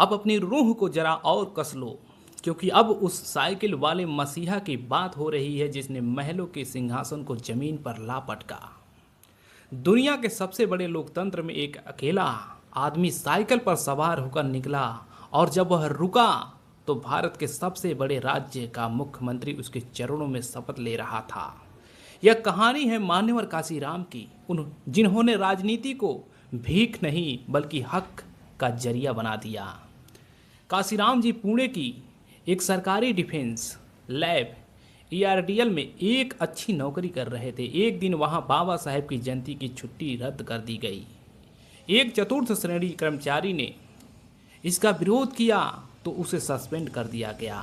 अब अपनी रूह को जरा और कस लो, क्योंकि अब उस साइकिल वाले मसीहा की बात हो रही है जिसने महलों के सिंहासन को जमीन पर ला पटका। दुनिया के सबसे बड़े लोकतंत्र में एक अकेला आदमी साइकिल पर सवार होकर निकला, और जब वह रुका तो भारत के सबसे बड़े राज्य का मुख्यमंत्री उसके चरणों में शपथ ले रहा था। यह कहानी है मान्यवर काशीराम की, उन जिन्होंने राजनीति को भीख नहीं बल्कि हक का जरिया बना दिया। काशीराम जी पुणे की एक सरकारी डिफेंस लैब ERDL में एक अच्छी नौकरी कर रहे थे। एक दिन वहां बाबा साहेब की जयंती की छुट्टी रद्द कर दी गई। एक चतुर्थ श्रेणी कर्मचारी ने इसका विरोध किया तो उसे सस्पेंड कर दिया गया।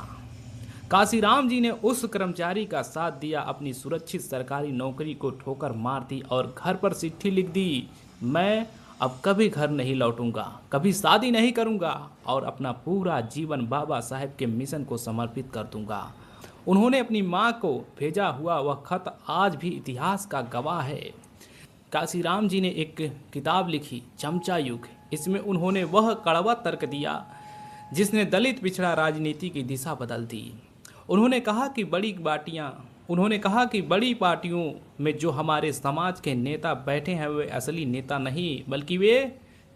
काशीराम जी ने उस कर्मचारी का साथ दिया, अपनी सुरक्षित सरकारी नौकरी को ठोकर मार दी और घर पर चिट्ठी लिख दी, मैं अब कभी घर नहीं लौटूंगा, कभी शादी नहीं करूंगा और अपना पूरा जीवन बाबा साहेब के मिशन को समर्पित कर दूंगा। उन्होंने अपनी मां को भेजा हुआ वह खत आज भी इतिहास का गवाह है। काशीराम जी ने एक किताब लिखी, चमचा युग। इसमें उन्होंने वह कड़वा तर्क दिया जिसने दलित पिछड़ा राजनीति की दिशा बदल दी। उन्होंने कहा कि बड़ी पार्टियों में जो हमारे समाज के नेता बैठे हैं वे असली नेता नहीं बल्कि वे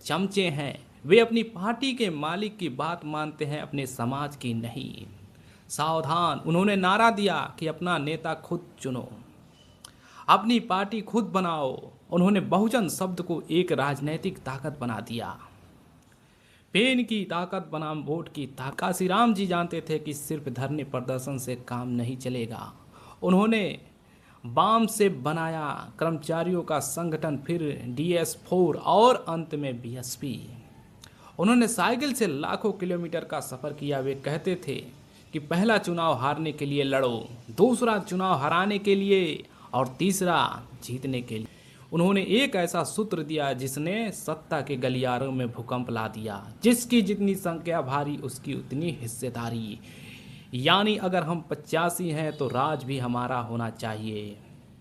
चमचे हैं। वे अपनी पार्टी के मालिक की बात मानते हैं, अपने समाज की नहीं। सावधान, उन्होंने नारा दिया कि अपना नेता खुद चुनो, अपनी पार्टी खुद बनाओ। उन्होंने बहुजन शब्द को एक राजनीतिक ताकत बना दिया। पेन की ताकत बनाम वोट की ताकत। काशीराम जी जानते थे कि सिर्फ धरने प्रदर्शन से काम नहीं चलेगा। उन्होंने बाम से बनाया कर्मचारियों का संगठन, फिर DS4 और अंत में BSP। उन्होंने साइकिल से लाखों किलोमीटर का सफ़र किया। वे कहते थे कि पहला चुनाव हारने के लिए लड़ो, दूसरा चुनाव हराने के लिए और तीसरा जीतने के लिए। उन्होंने एक ऐसा सूत्र दिया जिसने सत्ता के गलियारों में भूकंप ला दिया, जिसकी जितनी संख्या भारी उसकी उतनी हिस्सेदारी। यानी अगर हम 85 हैं तो राज भी हमारा होना चाहिए।